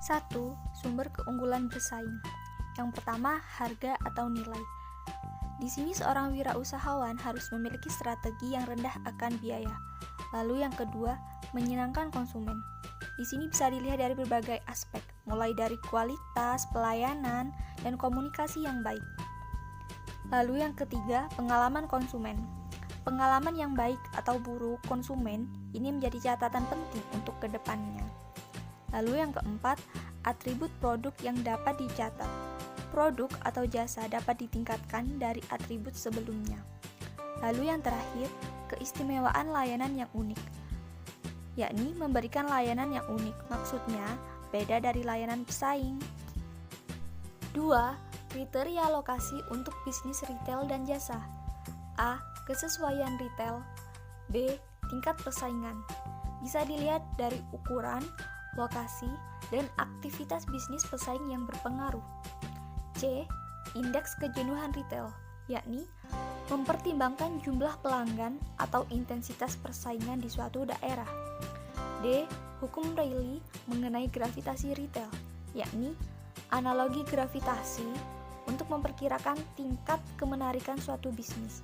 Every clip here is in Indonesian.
1. Sumber keunggulan bersaing. Yang pertama, harga atau nilai. Di sini seorang wirausahawan harus memiliki strategi yang rendah akan biaya. Lalu yang kedua, menyenangkan konsumen. Di sini bisa dilihat dari berbagai aspek, mulai dari kualitas, pelayanan, dan komunikasi yang baik. Lalu yang ketiga, pengalaman konsumen. Pengalaman yang baik atau buruk konsumen ini menjadi catatan penting untuk kedepannya. Lalu yang keempat, atribut produk yang dapat dicatat. Produk atau jasa dapat ditingkatkan dari atribut sebelumnya. Lalu yang terakhir, keistimewaan layanan yang unik, yakni memberikan layanan yang unik, maksudnya beda dari layanan pesaing. 2. Kriteria lokasi untuk bisnis retail dan jasa. A. Kesesuaian retail. B. Tingkat persaingan. Bisa dilihat dari ukuran, lokasi, dan aktivitas bisnis pesaing yang berpengaruh. C. Indeks kejenuhan retail, yakni mempertimbangkan jumlah pelanggan atau intensitas persaingan di suatu daerah. D. Hukum Rayleigh mengenai gravitasi retail, yakni analogi gravitasi untuk memperkirakan tingkat kemenarikan suatu bisnis.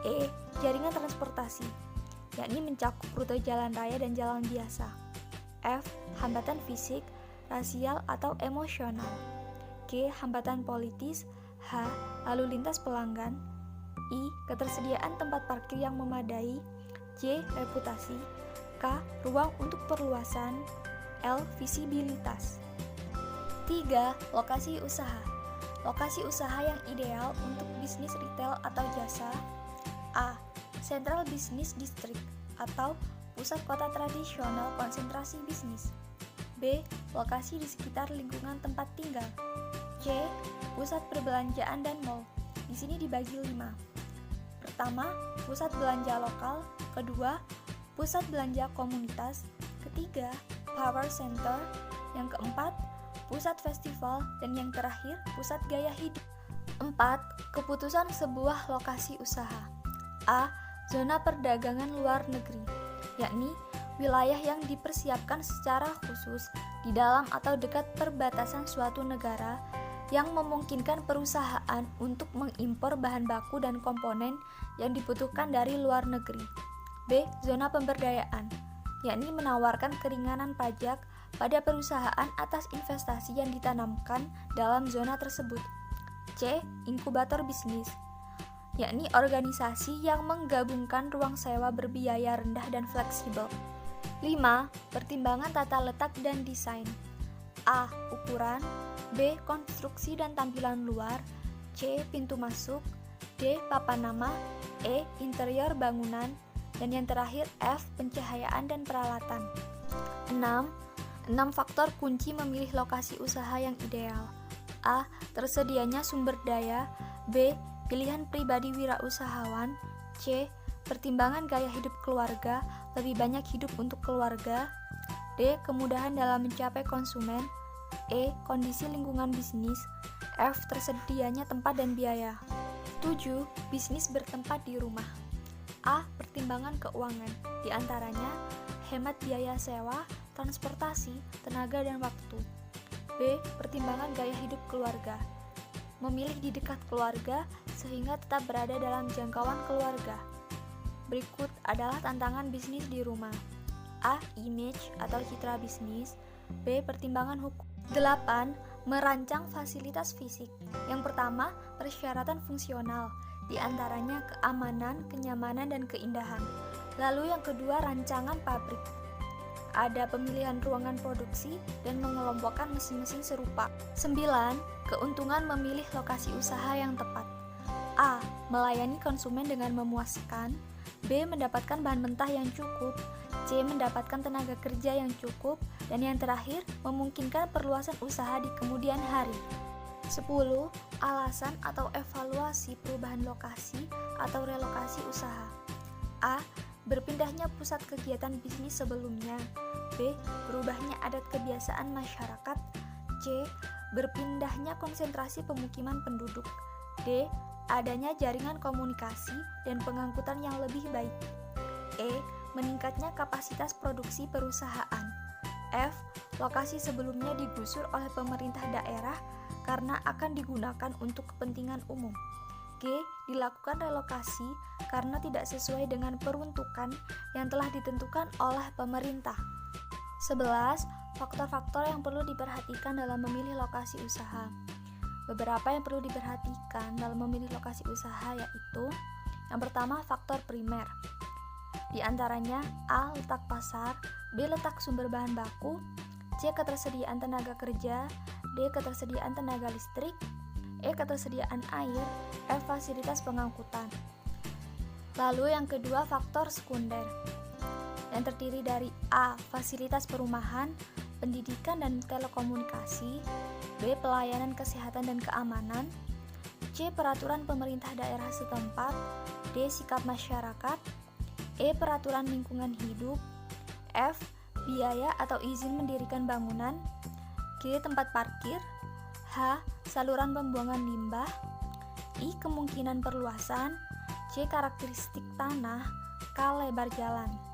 E. Jaringan transportasi, yakni mencakup rute jalan raya dan jalan biasa. F. Hambatan fisik, rasial atau emosional. G. Hambatan politis. H. Lalu lintas pelanggan. I. Ketersediaan tempat parkir yang memadai. J. Reputasi. K. Ruang untuk perluasan. L. Visibilitas. 3. Lokasi usaha. Lokasi usaha yang ideal untuk bisnis retail atau jasa. A. Central Business District atau pusat kota tradisional konsentrasi bisnis. B. Lokasi di sekitar lingkungan tempat tinggal. C. Pusat perbelanjaan dan mall. Di sini dibagi 5. Pertama, pusat belanja lokal. Kedua, pusat belanja komunitas. Ketiga, power center. Yang keempat, pusat festival. Dan yang terakhir, pusat gaya hidup. 4. Keputusan sebuah lokasi usaha. A. Zona perdagangan luar negeri, yakni wilayah yang dipersiapkan secara khusus di dalam atau dekat perbatasan suatu negara yang memungkinkan perusahaan untuk mengimpor bahan baku dan komponen yang dibutuhkan dari luar negeri. B. Zona pemberdayaan, yakni menawarkan keringanan pajak pada perusahaan atas investasi yang ditanamkan dalam zona tersebut. C. Inkubator bisnis, yakni organisasi yang menggabungkan ruang sewa berbiaya rendah dan fleksibel. 5. Pertimbangan tata letak dan desain. A. Ukuran. B. Konstruksi dan tampilan luar. C. Pintu masuk. D. Papan nama. E. Interior bangunan. Dan yang terakhir F. Pencahayaan dan peralatan. 6. 6 faktor kunci memilih lokasi usaha yang ideal. A. Tersedianya sumber daya. B. Pilihan pribadi wirausahawan. C. Pertimbangan gaya hidup keluarga, lebih banyak hidup untuk keluarga. D. Kemudahan dalam mencapai konsumen. E. Kondisi lingkungan bisnis. F. Tersedianya tempat dan biaya. 7. Bisnis bertempat di rumah. A. Pertimbangan keuangan, di antaranya hemat biaya sewa, transportasi, tenaga dan waktu. B. Pertimbangan gaya hidup keluarga, memilih di dekat keluarga sehingga tetap berada dalam jangkauan keluarga. Berikut adalah tantangan bisnis di rumah. A. Image atau citra bisnis. B. Pertimbangan hukum. 8. Merancang fasilitas fisik. Yang pertama, persyaratan fungsional, di antaranya keamanan, kenyamanan, dan keindahan. Lalu yang kedua, rancangan pabrik. Ada pemilihan ruangan produksi dan mengelompokkan mesin-mesin serupa. 9. Keuntungan memilih lokasi usaha yang tepat. A. Melayani konsumen dengan memuaskan. B. Mendapatkan bahan mentah yang cukup. C. Mendapatkan tenaga kerja yang cukup. Dan yang terakhir, memungkinkan perluasan usaha di kemudian hari. 10. Alasan atau evaluasi perubahan lokasi atau relokasi usaha. A. Berpindahnya pusat kegiatan bisnis sebelumnya. B. Berubahnya adat kebiasaan masyarakat. C. Berpindahnya konsentrasi pemukiman penduduk. D. Adanya jaringan komunikasi dan pengangkutan yang lebih baik. E. Meningkatnya kapasitas produksi perusahaan. F. Lokasi sebelumnya digusur oleh pemerintah daerah karena akan digunakan untuk kepentingan umum. G. Dilakukan relokasi karena tidak sesuai dengan peruntukan yang telah ditentukan oleh pemerintah. 11. Faktor-faktor yang perlu diperhatikan dalam memilih lokasi usaha. Beberapa yang perlu diperhatikan dalam memilih lokasi usaha yaitu: yang pertama, faktor primer. Di antaranya A. Letak pasar, B. Letak sumber bahan baku, C. Ketersediaan tenaga kerja, D. Ketersediaan tenaga listrik, E. Ketersediaan air, F. Fasilitas pengangkutan. Lalu yang kedua, faktor sekunder, yang terdiri dari A. Fasilitas perumahan, pendidikan dan telekomunikasi, B. Pelayanan kesehatan dan keamanan, C. Peraturan pemerintah daerah setempat, D. Sikap masyarakat, E. Peraturan lingkungan hidup, F. Biaya atau izin mendirikan bangunan, G. Tempat parkir, H. Saluran pembuangan limbah, I. Kemungkinan perluasan, C. Karakteristik tanah, K. Lebar jalan.